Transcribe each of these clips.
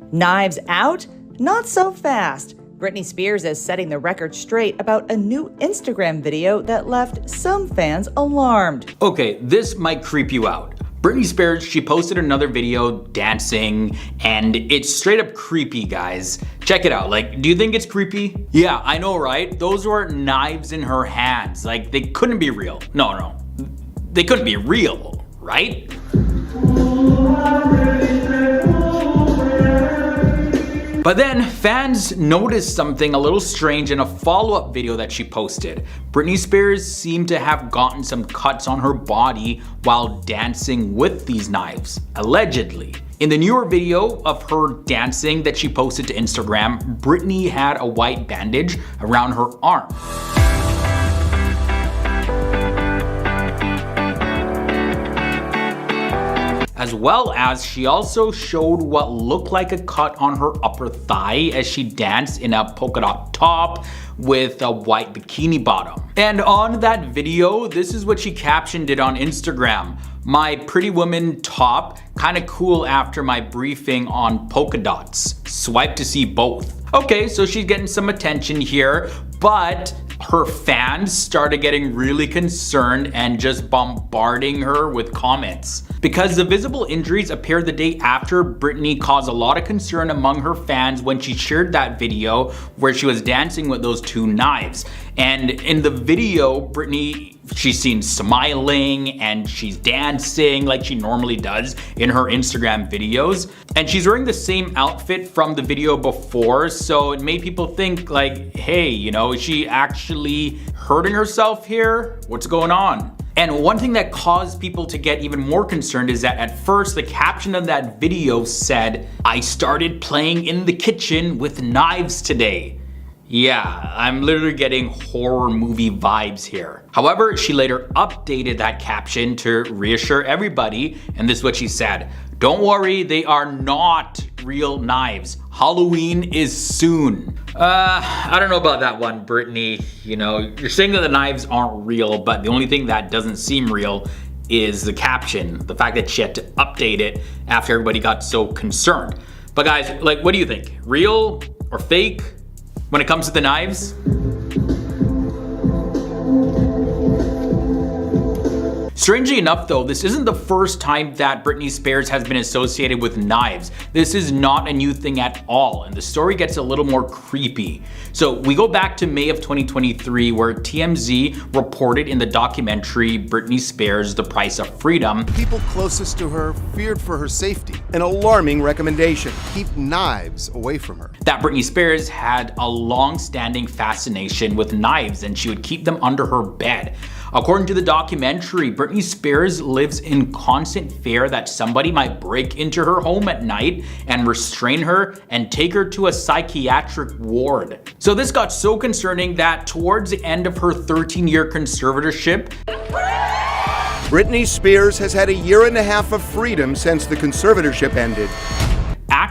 Knives out? Not so fast. Britney Spears is setting the record straight about a new Instagram video that left some fans alarmed. Okay, this might creep you out. Britney Spears, she posted another video dancing, and it's straight up creepy, guys. Check it out. Like, do you think it's creepy? Yeah, I know, right? Those were knives in her hands. Like, they couldn't be real. No. They couldn't be real, right? But then fans noticed something a little strange in a follow-up video that she posted. Britney Spears seemed to have gotten some cuts on her body while dancing with these knives, allegedly. In the newer video of her dancing that she posted to Instagram, Britney had a white bandage around her arm. As well as she also showed what looked like a cut on her upper thigh as she danced in a polka dot top with a white bikini bottom. And on that video, this is what she captioned it on Instagram. "My pretty woman top, kinda cool after my briefing on polka dots. Swipe to see both." Okay, so she's getting some attention here, but her fans started getting really concerned and just bombarding her with comments. Because the visible injuries appeared the day after, Britney caused a lot of concern among her fans when she shared that video where she was dancing with those two knives. And in the video, Britney, she's seen smiling and she's dancing like she normally does in her Instagram videos. And she's wearing the same outfit from the video before, so it made people think like, hey, you know, is she actually hurting herself here? What's going on? And one thing that caused people to get even more concerned is that at first the caption of that video said, "I started playing in the kitchen with knives today." Yeah, I'm literally getting horror movie vibes here. However, she later updated that caption to reassure everybody, and this is what she said. "Don't worry, they are not real knives. Halloween is soon." I don't know about that one, Britney. You know, you're saying that the knives aren't real, but the only thing that doesn't seem real is the caption. The fact that she had to update it after everybody got so concerned. But guys, like, what do you think? Real or fake when it comes to the knives? Strangely enough though, this isn't the first time that Britney Spears has been associated with knives. This is not a new thing at all, and the story gets a little more creepy. So we go back to May of 2023 where TMZ reported in the documentary Britney Spears, The Price of Freedom. People closest to her feared for her safety. An alarming recommendation: keep knives away from her. That Britney Spears had a long-standing fascination with knives and she would keep them under her bed. According to the documentary, Britney Spears lives in constant fear that somebody might break into her home at night and restrain her and take her to a psychiatric ward. So this got so concerning that towards the end of her 13-year conservatorship, Britney Spears has had a year and a half of freedom since the conservatorship ended.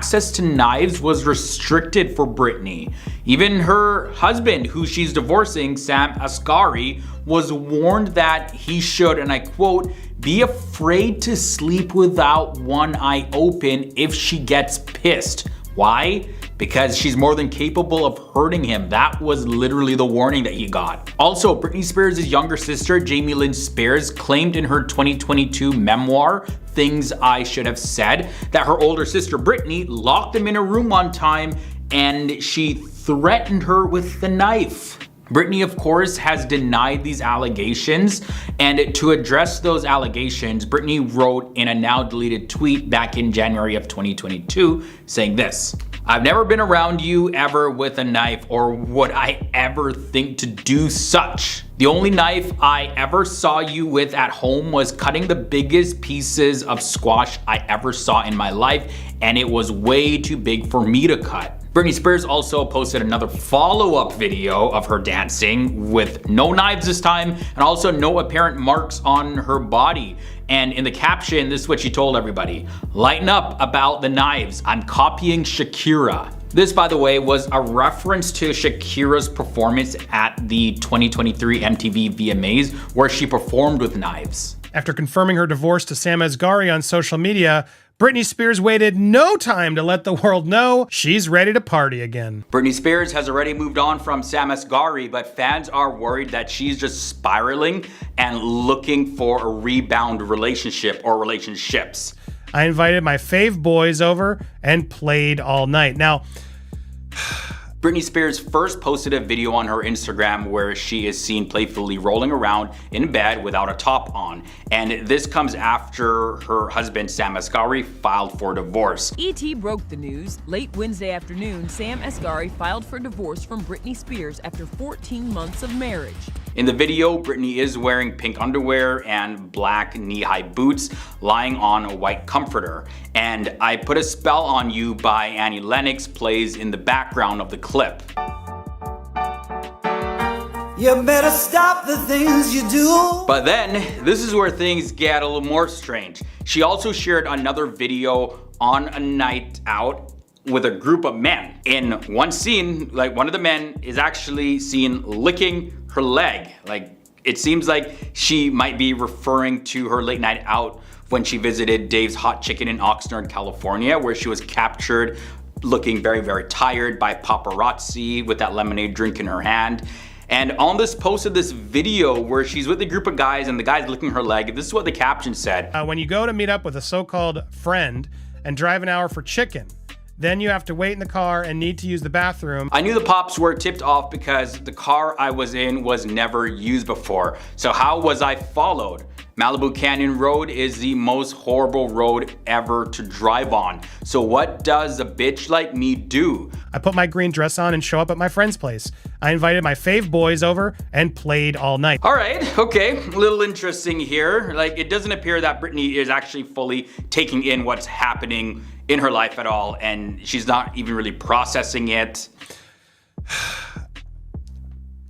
access to knives was restricted for Britney. Even her husband, who she's divorcing, Sam Asghari, was warned that he should, and I quote, be afraid to sleep without one eye open if she gets pissed. Why? Because she's more than capable of hurting him. That was literally the warning that he got. Also, Britney Spears' younger sister, Jamie Lynn Spears, claimed in her 2022 memoir, Things I Should Have Said, that her older sister Britney locked them in a room one time and she threatened her with the knife. Britney, of course, has denied these allegations, and to address those allegations, Britney wrote in a now deleted tweet back in January of 2022 saying this: I've never been around you ever with a knife, or would I ever think to do such. The only knife I ever saw you with at home was cutting the biggest pieces of squash I ever saw in my life, and it was way too big for me to cut. Britney Spears also posted another follow-up video of her dancing with no knives this time, and also no apparent marks on her body. And in the caption, this is what she told everybody: lighten up about the knives, I'm copying Shakira. This, by the way, was a reference to Shakira's performance at the 2023 MTV VMAs, where she performed with knives. After confirming her divorce to Sam Asghari on social media, Britney Spears waited no time to let the world know she's ready to party again. Britney Spears has already moved on from Sam Asghari, but fans are worried that she's just spiraling and looking for a rebound relationship or relationships. I invited my fave boys over and played all night. Now, Britney Spears first posted a video on her Instagram where she is seen playfully rolling around in bed without a top on. And this comes after her husband Sam Asghari filed for divorce. ET broke the news. Late Wednesday afternoon, Sam Asghari filed for divorce from Britney Spears after 14 months of marriage. In the video, Britney is wearing pink underwear and black knee-high boots, lying on a white comforter. And I Put a Spell on You by Annie Lennox plays in the background of the clip. You better stop the things you do. But then, this is where things get a little more strange. She also shared another video on a night out with a group of men. In one scene, like one of the men is actually seen licking her leg. Like, it seems like she might be referring to her late night out when she visited Dave's Hot Chicken in Oxnard, California, where she was captured looking very, very tired by paparazzi with that lemonade drink in her hand. And on this post of this video where she's with a group of guys and the guy's licking her leg, this is what the caption said. When you go to meet up with a so-called friend and drive an hour for chicken, then you have to wait in the car and need to use the bathroom. I knew the pops were tipped off because the car I was in was never used before. So how was I followed? Malibu Canyon Road is the most horrible road ever to drive on. So what does a bitch like me do? I put my green dress on and show up at my friend's place. I invited my fave boys over and played all night. All right, okay, a little interesting here. Like, it doesn't appear that Britney is actually fully taking in what's happening in her life at all, and she's not even really processing it.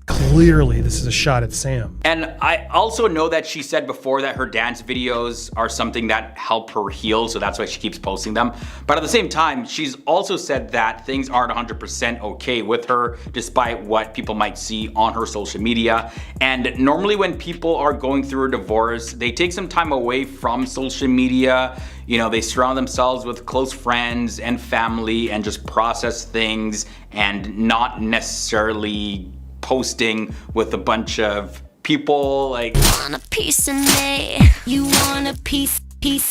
Clearly, this is a shot at Sam. And I also know that she said before that her dance videos are something that help her heal, so that's why she keeps posting them. But at the same time, she's also said that things aren't 100% okay with her, despite what people might see on her social media. And normally when people are going through a divorce, they take some time away from social media. You know, they surround themselves with close friends and family and just process things and not necessarily posting with a bunch of people like, want a piece of me, you want a piece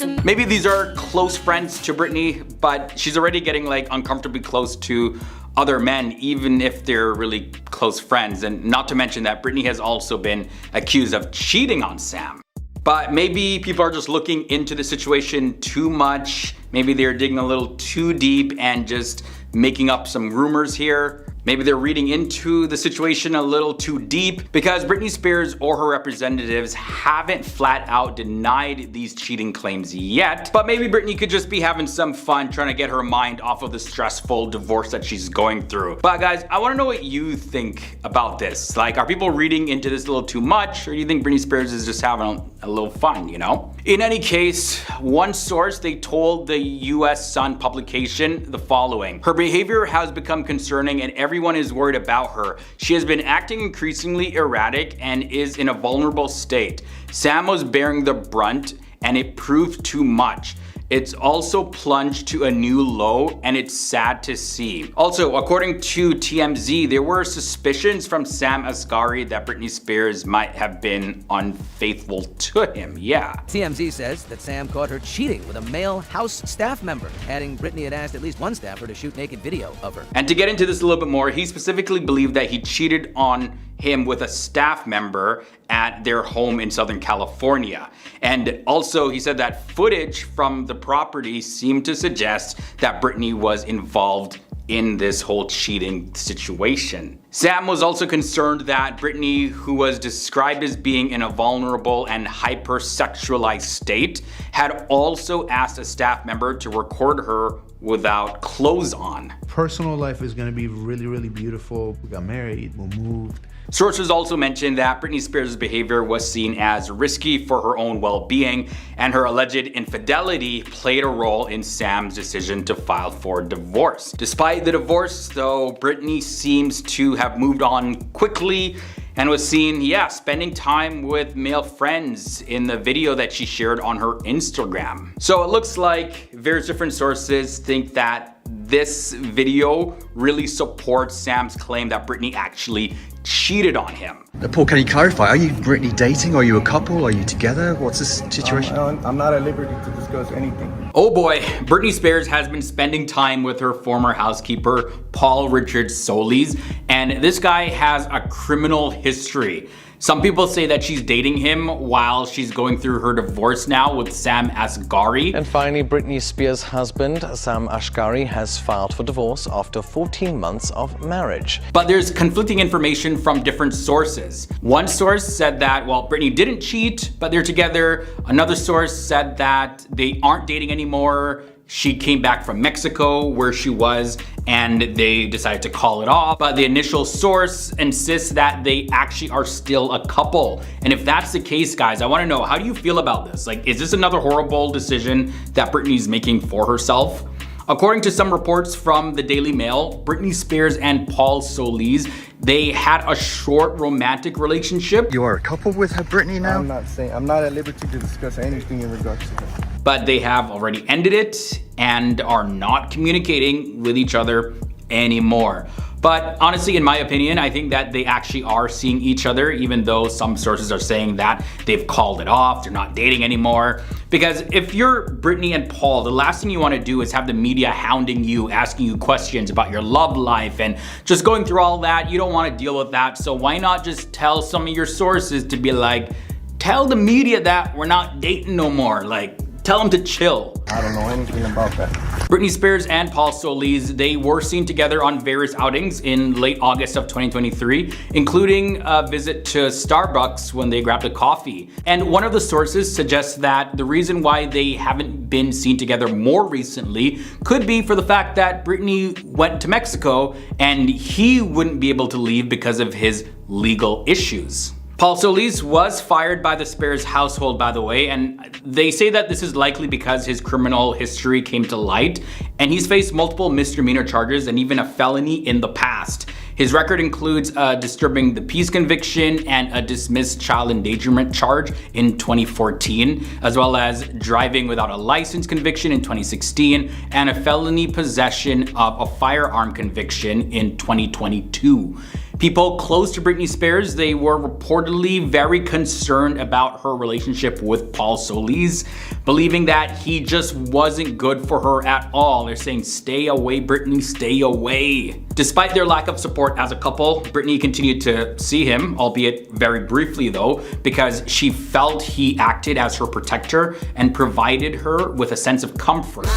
of me. Maybe these are close friends to Britney, but she's already getting like uncomfortably close to other men, even if they're really close friends. And not to mention that Britney has also been accused of cheating on Sam. But maybe people are just looking into the situation too much. Maybe they're digging a little too deep and just making up some rumors here. Maybe they're reading into the situation a little too deep, because Britney Spears or her representatives haven't flat out denied these cheating claims yet. But maybe Britney could just be having some fun trying to get her mind off of the stressful divorce that she's going through. But guys, I want to know what you think about this. Like, are people reading into this a little too much, or do you think Britney Spears is just having a little fun, you know? In any case, one source, they told the US Sun publication the following: her behavior has become concerning and everyone is worried about her. She has been acting increasingly erratic and is in a vulnerable state. Sam was bearing the brunt and it proved too much. It's also plunged to a new low and it's sad to see. Also, according to TMZ, there were suspicions from Sam Asghari that Britney Spears might have been unfaithful to him. Yeah. TMZ says that Sam caught her cheating with a male house staff member, adding Britney had asked at least one staffer to shoot naked video of her. And to get into this a little bit more, he specifically believed that he cheated on him with a staff member at their home in Southern California. And also he said that footage from the property seemed to suggest that Britney was involved in this whole cheating situation. Sam was also concerned that Britney, who was described as being in a vulnerable and hypersexualized state, had also asked a staff member to record her without clothes on. Personal life is gonna be really, really beautiful. We got married, we moved. Sources also mentioned that Britney Spears' behavior was seen as risky for her own well-being, and her alleged infidelity played a role in Sam's decision to file for divorce. Despite the divorce, though, Britney seems to have moved on quickly and was seen, spending time with male friends in the video that she shared on her Instagram. So it looks like various different sources think that this video really supports Sam's claim that Britney actually cheated on him. Paul, can you clarify? Are you Britney dating? Are you a couple? Are you together? What's the situation? I'm not at liberty to discuss anything. Oh boy, Britney Spears has been spending time with her former housekeeper, Paul Richard Solis, and this guy has a criminal history. Some people say that she's dating him while she's going through her divorce now with Sam Asghari. And finally, Britney Spears' husband, Sam Asghari, has filed for divorce after 14 months of marriage. But there's conflicting information from different sources. One source said that, well, Britney didn't cheat, but they're together. Another source said that they aren't dating anymore. She came back from Mexico where she was and they decided to call it off. But the initial source insists that they actually are still a couple. And if that's the case, guys, I wanna know, how do you feel about this? Like, is this another horrible decision that Britney's making for herself? According to some reports from the Daily Mail, Britney Spears and Paul Solis, they had a short romantic relationship. You are a couple with her, Britney, now? I'm not at liberty to discuss anything in regards to that. But they have already ended it and are not communicating with each other anymore. But honestly, in my opinion, I think that they actually are seeing each other, even though some sources are saying that they've called it off, they're not dating anymore. Because if you're Britney and Paul, the last thing you want to do is have the media hounding you, asking you questions about your love life and just going through all that. You don't want to deal with that. So why not just tell some of your sources to be like, tell the media that we're not dating no more. Like, tell them to chill. I don't know anything about that. Britney Spears and Paul Solis, they were seen together on various outings in late August of 2023, including a visit to Starbucks when they grabbed a coffee. And one of the sources suggests that the reason why they haven't been seen together more recently could be for the fact that Britney went to Mexico and he wouldn't be able to leave because of his legal issues. Paul Solis was fired by the Spears household, by the way, and they say that this is likely because his criminal history came to light, and he's faced multiple misdemeanor charges and even a felony in the past. His record includes a disturbing the peace conviction and a dismissed child endangerment charge in 2014, as well as driving without a license conviction in 2016, and a felony possession of a firearm conviction in 2022. People close to Britney Spears, they were reportedly very concerned about her relationship with Paul Solis, believing that he just wasn't good for her at all. They're saying, stay away, Britney, stay away. Despite their lack of support as a couple, Britney continued to see him, albeit very briefly though, because she felt he acted as her protector and provided her with a sense of comfort.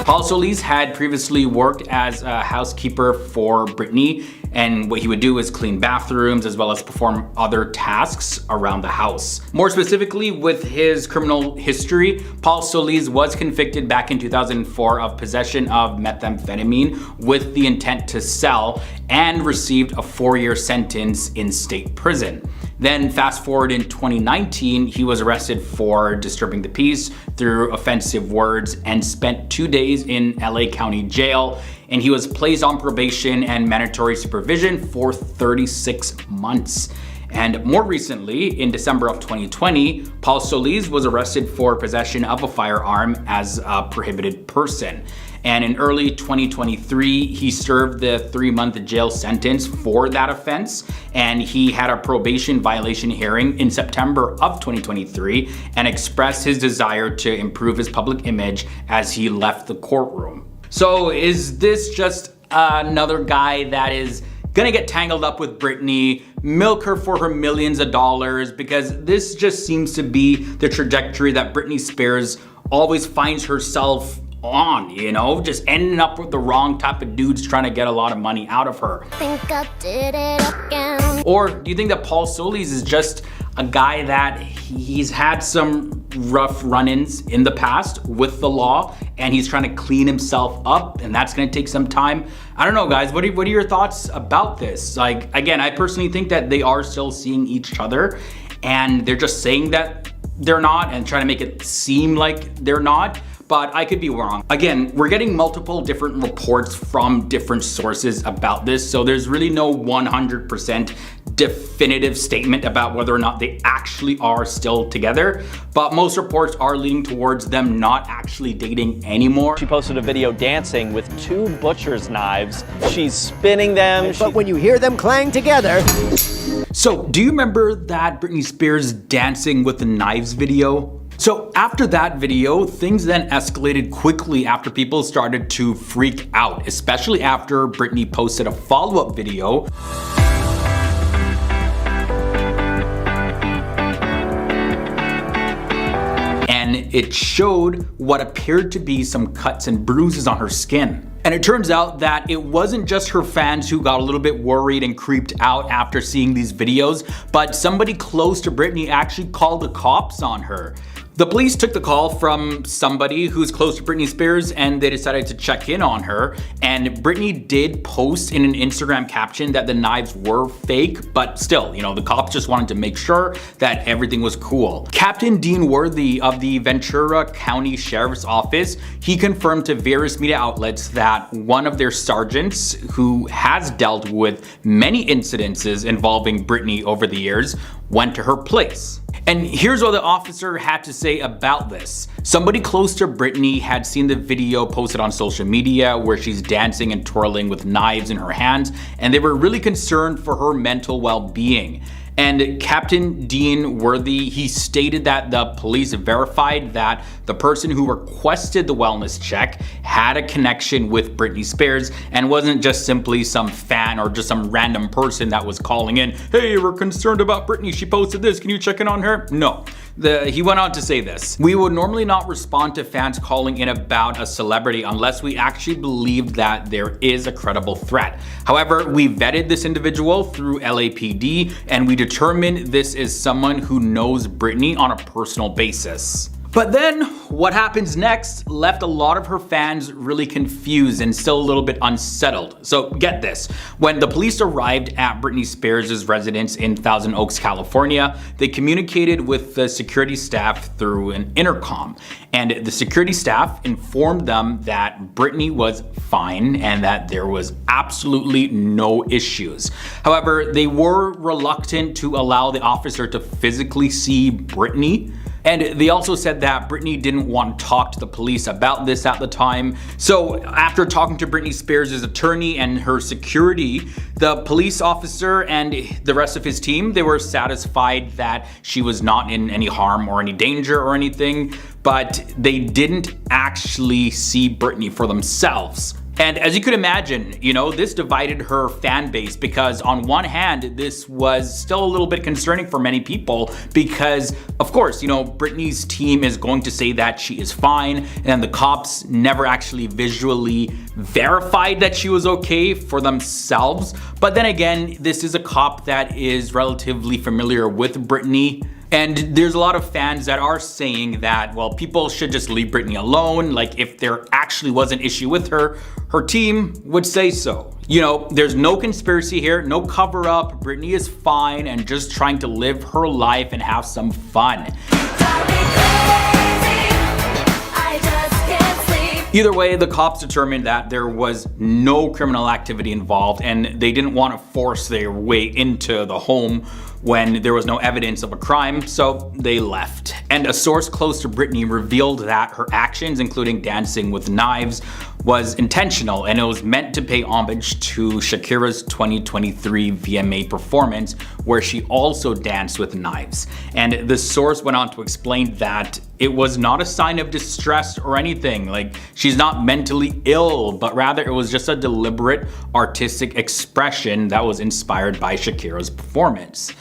Paul Solis had previously worked as a housekeeper for Britney, and what he would do is clean bathrooms as well as perform other tasks around the house. More specifically, with his criminal history, Paul Solis was convicted back in 2004 of possession of methamphetamine with the intent to sell and received a 4-year sentence in state prison. Then fast forward in 2019, he was arrested for disturbing the peace through offensive words and spent 2 days in LA County Jail, and he was placed on probation and mandatory supervision for 36 months. And more recently, in December of 2020, Paul Solis was arrested for possession of a firearm as a prohibited person. And in early 2023, he served the 3-month jail sentence for that offense. And he had a probation violation hearing in September of 2023 and expressed his desire to improve his public image as he left the courtroom. So is this just another guy that is gonna get tangled up with Britney, milk her for her millions of dollars? Because this just seems to be the trajectory that Britney Spears always finds herself on, you know, just ending up with the wrong type of dudes trying to get a lot of money out of her. Think I did it again. Or do you think that Paul Solis is just a guy that he's had some rough run-ins in the past with the law and he's trying to clean himself up and that's gonna take some time? I don't know, guys, what are your thoughts about this? Like, again, I personally think that they are still seeing each other and they're just saying that they're not and trying to make it seem like they're not. but I could be wrong. Again, we're getting multiple different reports from different sources about this, so there's really no 100% definitive statement about whether or not they actually are still together, but most reports are leaning towards them not actually dating anymore. She posted a video dancing with 2 butcher's knives. She's spinning them. But when you hear them clang together... So, do you remember that Britney Spears dancing with the knives video? So after that video, things then escalated quickly after people started to freak out, especially after Britney posted a follow-up video. And it showed what appeared to be some cuts and bruises on her skin. And it turns out that it wasn't just her fans who got a little bit worried and creeped out after seeing these videos, but somebody close to Britney actually called the cops on her. The police took the call from somebody who's close to Britney Spears and they decided to check in on her. And Britney did post in an Instagram caption that the knives were fake, but still, you know, the cops just wanted to make sure that everything was cool. Captain Dean Worthy of the Ventura County Sheriff's Office, he confirmed to various media outlets that one of their sergeants, who has dealt with many incidences involving Britney over the years, went to her place. And here's what the officer had to say about this. Somebody close to Britney had seen the video posted on social media where she's dancing and twirling with knives in her hands, and they were really concerned for her mental well-being. And Captain Dean Worthy, he stated that the police verified that the person who requested the wellness check had a connection with Britney Spears and wasn't just simply some fan or just some random person that was calling in, hey, we're concerned about Britney, she posted this, can you check in on her? No. He went on to say this: we would normally not respond to fans calling in about a celebrity unless we actually believed that there is a credible threat. However, we vetted this individual through LAPD and we determined this is someone who knows Britney on a personal basis. But then what happens next left a lot of her fans really confused and still a little bit unsettled. So get this, when the police arrived at Britney Spears' residence in Thousand Oaks, California, they communicated with the security staff through an intercom. And the security staff informed them that Britney was fine and that there was absolutely no issues. However, they were reluctant to allow the officer to physically see Britney. And they also said that Britney didn't want to talk to the police about this at the time. So after talking to Britney Spears' attorney and her security, the police officer and the rest of his team, they were satisfied that she was not in any harm or any danger or anything, but they didn't actually see Britney for themselves. And as you could imagine, you know, this divided her fan base because on one hand, this was still a little bit concerning for many people because, of course, you know, Britney's team is going to say that she is fine and the cops never actually visually verified that she was okay for themselves. But then again, this is a cop that is relatively familiar with Britney. And there's a lot of fans that are saying that, well, people should just leave Britney alone. Like if there actually was an issue with her, her team would say so. You know, there's no conspiracy here, no cover up. Britney is fine and just trying to live her life and have some fun. Either way, the cops determined that there was no criminal activity involved and they didn't want to force their way into the home when there was no evidence of a crime, so they left. And a source close to Britney revealed that her actions, including dancing with knives, was intentional and it was meant to pay homage to Shakira's 2023 VMA performance where she also danced with knives. And the source went on to explain that it was not a sign of distress or anything, like she's not mentally ill, but rather it was just a deliberate artistic expression that was inspired by Shakira's performance.